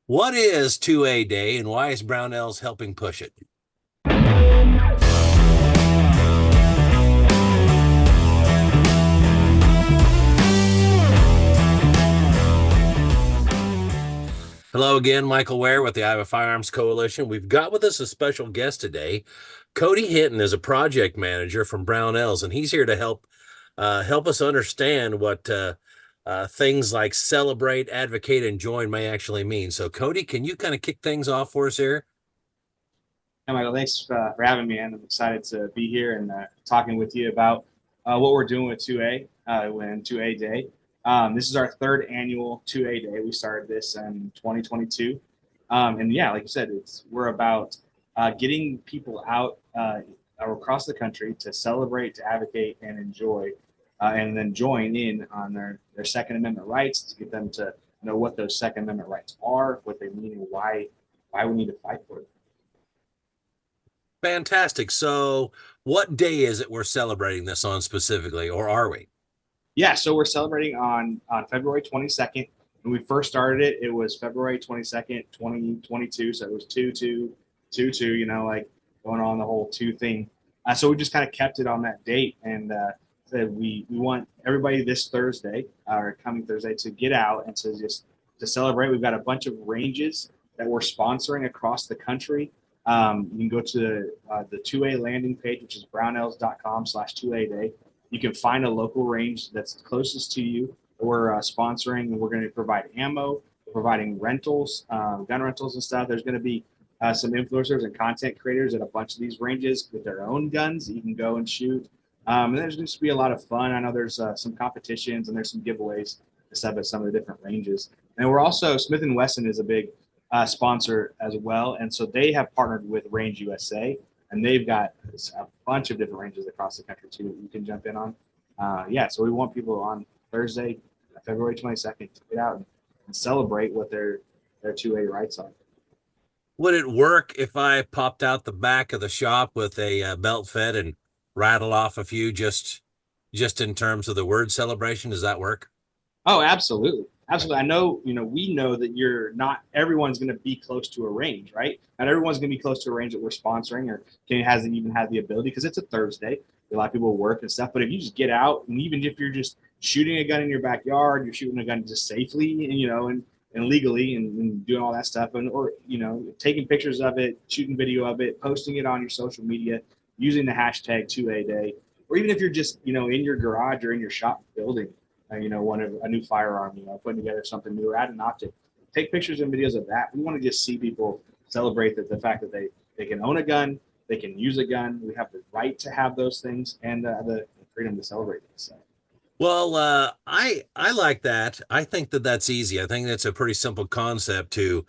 What is 2A Day and why is Brownells helping push it? Hello again, Michael Ware with the Iowa Firearms Coalition. We've got with us a special guest today. Cody Hinton is a project manager from Brownells, and he's here to help us understand what things like celebrate, advocate, and join may actually mean. So, Cody, can you kind of kick things off for us here? Yeah, Michael, thanks for having me, and I'm excited to be here and talking with you about what we're doing with 2A and 2A Day. This is our third annual 2A Day. We started this in 2022, and yeah, like you said, we're about getting people out across the country to celebrate, to advocate, and enjoy, and then join in on their Second Amendment rights to get them to know what those Second Amendment rights are, what they mean, and why we need to fight for them. Fantastic. So, what day is it we're celebrating this on specifically, or are we? Yeah, so we're celebrating on February 22nd. When we first started it, it was February 22nd, 2022. So it was 2 2 2 2, like going on the whole two thing. So we just kind of kept it on that date and said we want everybody this Thursday or coming Thursday to get out and to celebrate. We've got a bunch of ranges that we're sponsoring across the country. You can go to the 2A landing page, which is brownells.com/2A day. You can find a local range that's closest to you. We're sponsoring, and we're going to provide ammo, providing rentals, gun rentals and stuff. There's going to be some influencers and content creators at a bunch of these ranges with their own guns that you can go and shoot. And there's going to be a lot of fun. I know there's some competitions and there's some giveaways to set at some of the different ranges. And we're also, Smith & Wesson is a big sponsor as well. And so they have partnered with Range USA, and they've got a bunch of different ranges across the country too that you can jump in on. Yeah, so we want people on Thursday, February 22nd, to get out and celebrate what their 2A rights are. Would it work if I popped out the back of the shop with a belt fed and rattle off a few just in terms of the word celebration? Does that work? Oh, absolutely. Absolutely. I know, we know that not everyone's going to be close to a range, right? Not everyone's going to be close to a range that we're sponsoring or hasn't even had the ability because it's a Thursday. A lot of people work and stuff. But if you just get out, and even if you're just shooting a gun in your backyard, you're shooting a gun just safely and legally and doing all that stuff, or taking pictures of it, shooting video of it, posting it on your social media, using the hashtag 2A day, or even if you're just, in your garage or in your shop building one of a new firearm, putting together something new, add an optic, take pictures and videos of that. We want to just see people celebrate the fact that they can own a gun, they can use a gun. We have the right to have those things and the freedom to celebrate it. So. Well, I like that. I think that that's easy. I think that's a pretty simple concept to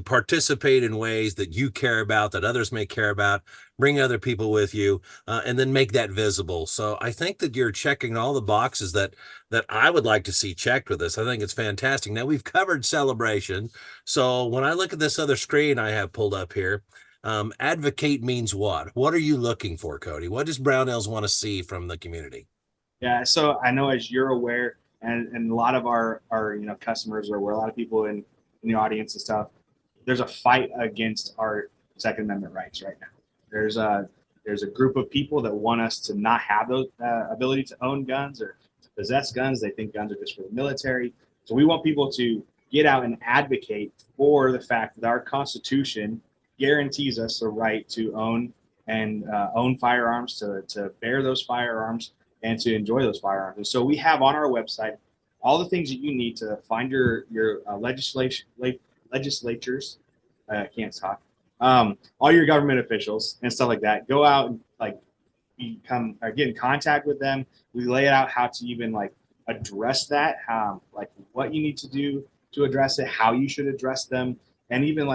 participate in ways that you care about, that others may care about, bring other people with you, and then make that visible. So I think that you're checking all the boxes that I would like to see checked with this. I think it's fantastic. Now we've covered celebration. So when I look at this other screen I have pulled up here, advocate means what? What are you looking for, Cody? What does Brownells want to see from the community? Yeah, so I know as you're aware, and a lot of our customers are aware, a lot of people in the audience and stuff, there's a fight against our Second Amendment rights right now. There's a group of people that want us to not have those ability to own guns or to possess guns. They think guns are just for the military. So we want people to get out and advocate for the fact that our Constitution guarantees us the right to own firearms, to bear those firearms, and to enjoy those firearms. And so we have on our website all the things that you need to find your legislatures. I can't talk. All your government officials and stuff like that. Go out and become or get in contact with them. We lay out how to even address that, like what you need to do to address it, how you should address them, and even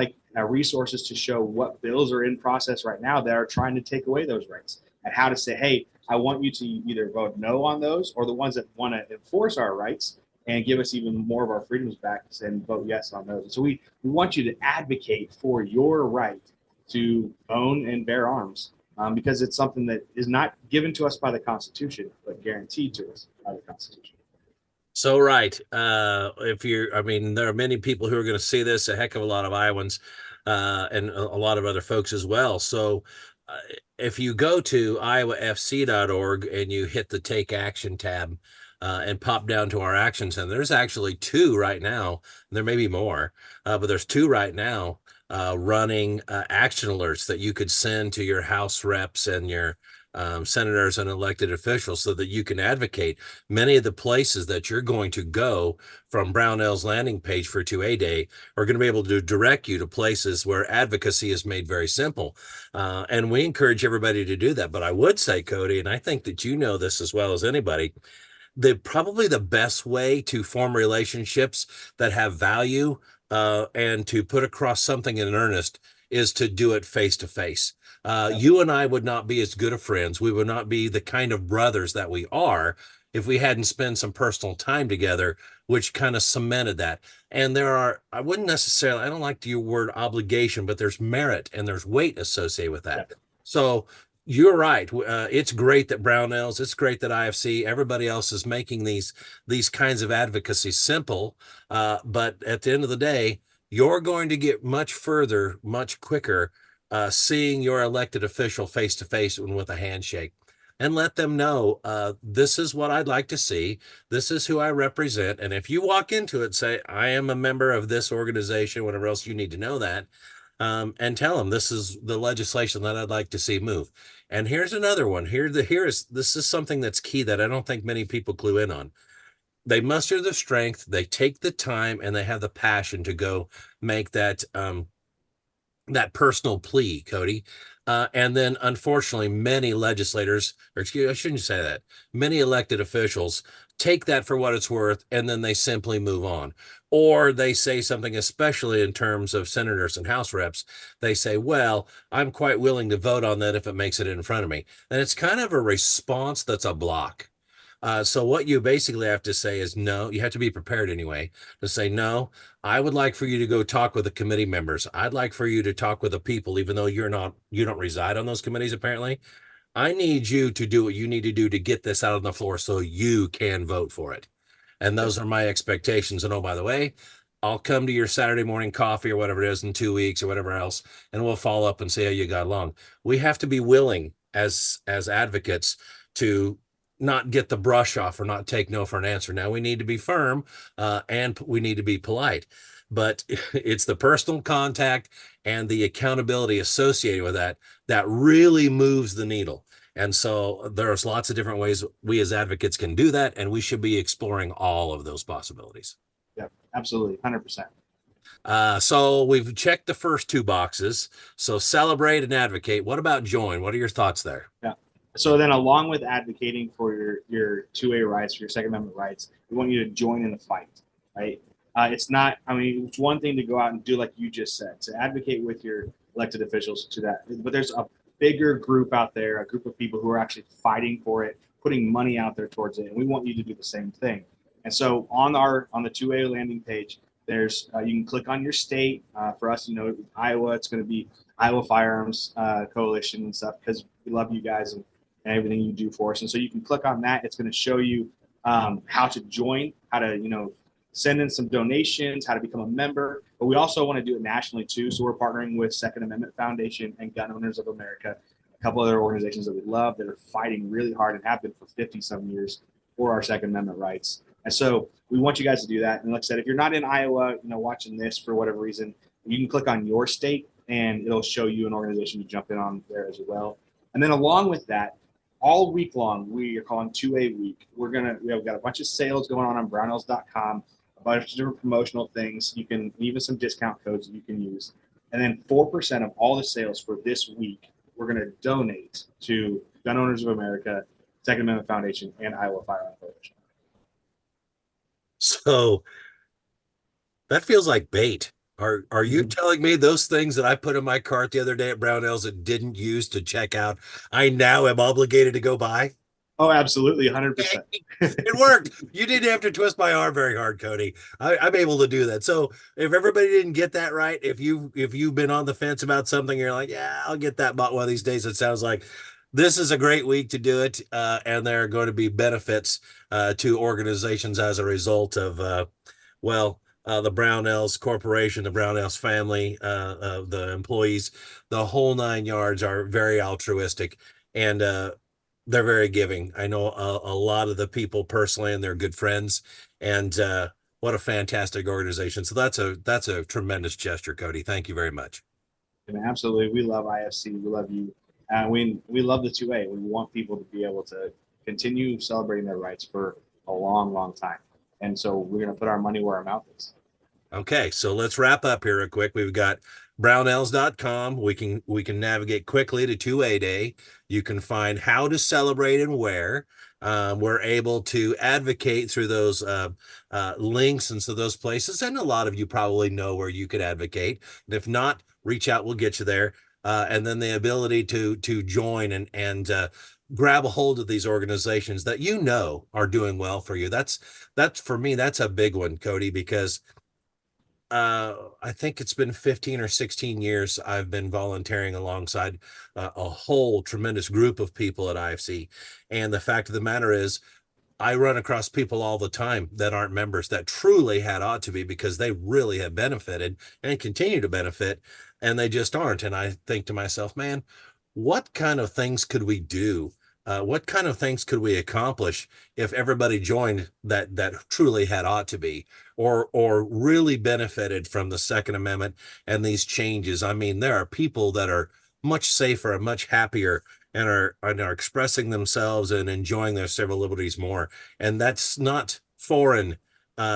resources to show what bills are in process right now that are trying to take away those rights, and how to say, hey, I want you to either vote no on those, or the ones that want to enforce our rights and give us even more of our freedoms back and vote yes on those. So we want you to advocate for your right to own and bear arms, because it's something that is not given to us by the Constitution, but guaranteed to us by the Constitution. So right. If you're, I mean, there are many people who are going to see this, a heck of a lot of Iowans, and a lot of other folks as well. So uh, if you go to iowafc.org and you hit the Take Action tab, and pop down to our action center, there's actually two right now. There may be more, but there's two right now running action alerts that you could send to your House reps and your senators and elected officials so that you can advocate. Many of the places that you're going to go from Brownells landing page for 2A Day are going to be able to direct you to places where advocacy is made very simple. And we encourage everybody to do that. But I would say, Cody, and I think that you know this as well as anybody, probably the best way to form relationships that have value, and to put across something in earnest is to do it face to face. Yep. You and I would not be as good of friends. We would not be the kind of brothers that we are if we hadn't spent some personal time together, which kind of cemented that. And there are, I wouldn't necessarily, I don't like to use the word obligation, but there's merit and there's weight associated with that. Yep. So you're right. It's great that Brownells, it's great that IFC, everybody else is making these kinds of advocacy simple. But at the end of the day, you're going to get much further, much quicker, seeing your elected official face to face and with a handshake. And let them know, this is what I'd like to see. This is who I represent. And if you walk into it, say, I am a member of this organization, whatever else you need to know that, and tell them this is the legislation that I'd like to see move. And here's another one. This is something that's key that I don't think many people clue in on. They muster the strength, they take the time, and they have the passion to go make that personal plea, Cody. And then, unfortunately, many legislators, or excuse, I shouldn't say that, many elected officials take that for what it's worth, and then they simply move on. Or they say something, especially in terms of senators and House reps, they say, well, I'm quite willing to vote on that if it makes it in front of me. And it's kind of a response that's a block. So what you basically have to say is no. You have to be prepared anyway to say no. I would like for you to go talk with the committee members. I'd like for you to talk with the people, even though you don't reside on those committees apparently. I need you to do what you need to do to get this out on the floor so you can vote for it. And Yep. those are my expectations. And oh, by the way, I'll come to your Saturday morning coffee or whatever it is in 2 weeks or whatever else, and we'll follow up and see how you got along. We have to be willing as advocates to not get the brush off or not take no for an answer. Now we need to be firm, and we need to be polite, but it's the personal contact and the accountability associated with that that really moves the needle. And so there's lots of different ways we as advocates can do that, and we should be exploring all of those possibilities. Yep. Absolutely. 100%. So we've checked the first two boxes. So celebrate and advocate. What about join? What are your thoughts there? Yeah. So then, along with advocating for your 2A rights, for your Second Amendment rights, we want you to join in the fight, right? It's not. I mean, it's one thing to go out and do like you just said, to advocate with your elected officials to that, but there's a bigger group out there, a group of people who are actually fighting for it, putting money out there towards it, and we want you to do the same thing. And so on the 2A landing page, there's you can click on your state. For us, Iowa, it's going to be Iowa Firearms Coalition and stuff because we love you guys and everything you do for us. And so you can click on that. It's going to show you how to join, how to, send in some donations, how to become a member. But we also want to do it nationally too. So we're partnering with Second Amendment Foundation and Gun Owners of America, a couple other organizations that we love that are fighting really hard and have been for 50 some years for our Second Amendment rights. And so we want you guys to do that. And like I said, if you're not in Iowa, watching this for whatever reason, you can click on your state and it'll show you an organization to jump in on there as well. And then along with that, all week long, we are calling 2A week. We have got a bunch of sales going on brownells.com, a bunch of different promotional things. You can even some discount codes that you can use. And then 4% of all the sales for this week, we're going to donate to Gun Owners of America, Second Amendment Foundation, and Iowa Firearm Coalition. So that feels like bait. Are you telling me those things that I put in my cart the other day at Brownells and didn't use to check out, I now am obligated to go buy? Oh, absolutely, 100%. It worked. You didn't have to twist my arm very hard, Cody. I'm able to do that. So if everybody didn't get that right, if you've been on the fence about something, you're like, yeah, I'll get that bought one of these days. It sounds like this is a great week to do it, and there are going to be benefits to organizations as a result of, the Brownells Corporation, the Brownells family, the employees, the whole nine yards are very altruistic, and they're very giving. I know a lot of the people personally, and they're good friends, and what a fantastic organization. So that's a tremendous gesture, Cody. Thank you very much. And absolutely, we love IFC. We love you. We love the 2A. We want people to be able to continue celebrating their rights for a long, long time. And so we're going to put our money where our mouth is. Okay, so let's wrap up here real quick. We've got brownells.com. We can navigate quickly to 2A Day. You can find how to celebrate and where. We're able to advocate through those links and so those places. And a lot of you probably know where you could advocate. And if not, reach out. We'll get you there. And then the ability to join and grab a hold of these organizations that you know are doing well for you. That's for me. That's a big one, Cody, because I think it's been 15 or 16 years I've been volunteering alongside a whole tremendous group of people at IFC. And the fact of the matter is, I run across people all the time that aren't members that truly had ought to be because they really have benefited and continue to benefit, and they just aren't. And I think to myself, man, what kind of things could we do? What kind of things could we accomplish if everybody joined that truly had ought to be, or really benefited from the Second Amendment and these changes? I mean, there are people that are much safer and much happier and are expressing themselves and enjoying their civil liberties more, and that's not foreign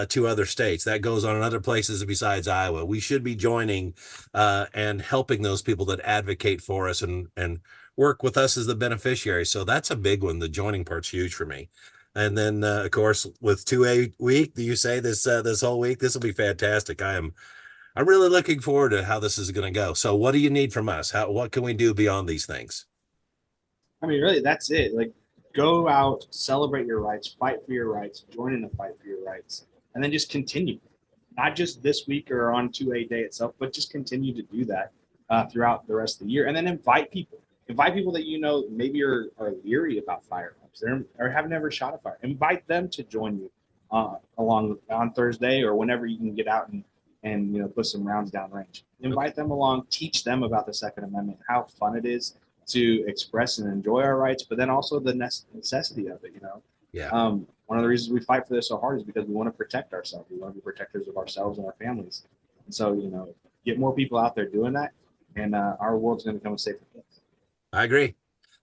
to other states. That goes on in other places besides Iowa. We should be joining and helping those people that advocate for us and work with us as the beneficiary. So that's a big one. The joining part's huge for me. And then, of course, with 2A week, do you say this whole week? This will be fantastic. I'm really looking forward to how this is going to go. So, what do you need from us? What can we do beyond these things? I mean, really, that's it. Like, go out, celebrate your rights, fight for your rights, join in the fight for your rights, and then just continue. Not just this week or on 2A Day itself, but just continue to do that throughout the rest of the year. And then invite people. Invite people that you know maybe are leery about firearms or have never shot a fire. Invite them to join you along on Thursday or whenever you can get out and put some rounds down range. Invite them along, teach them about the Second Amendment, how fun it is to express and enjoy our rights, but then also the necessity of it. Yeah. One of the reasons we fight for this so hard is because we want to protect ourselves. We want to be protectors of ourselves and our families. And so, get more people out there doing that, and our world's going to become a safer place. I agree.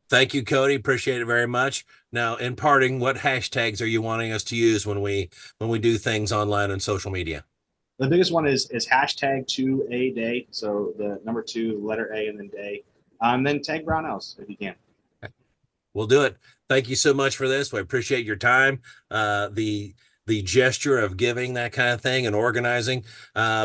Thank you, Cody. Appreciate it very much. Now, in parting, what hashtags are you wanting us to use when we do things online and social media? The biggest one is hashtag 2A Day. So the number 2, letter A, and then day. And then tag Brownells if you can. We'll do it. Thank you so much for this. We appreciate your time. The gesture of giving, that kind of thing, and organizing.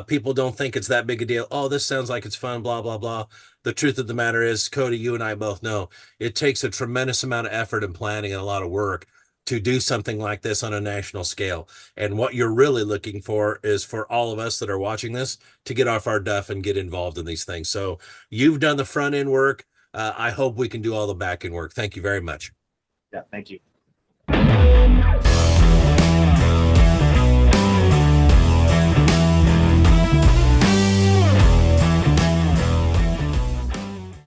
People don't think it's that big a deal. Oh, this sounds like it's fun, blah, blah, blah. The truth of the matter is, Cody, you and I both know it takes a tremendous amount of effort and planning and a lot of work to do something like this on a national scale. And what you're really looking for is for all of us that are watching this to get off our duff and get involved in these things. So you've done the front end work. I hope we can do all the back end work. Thank you very much. Yeah, thank you.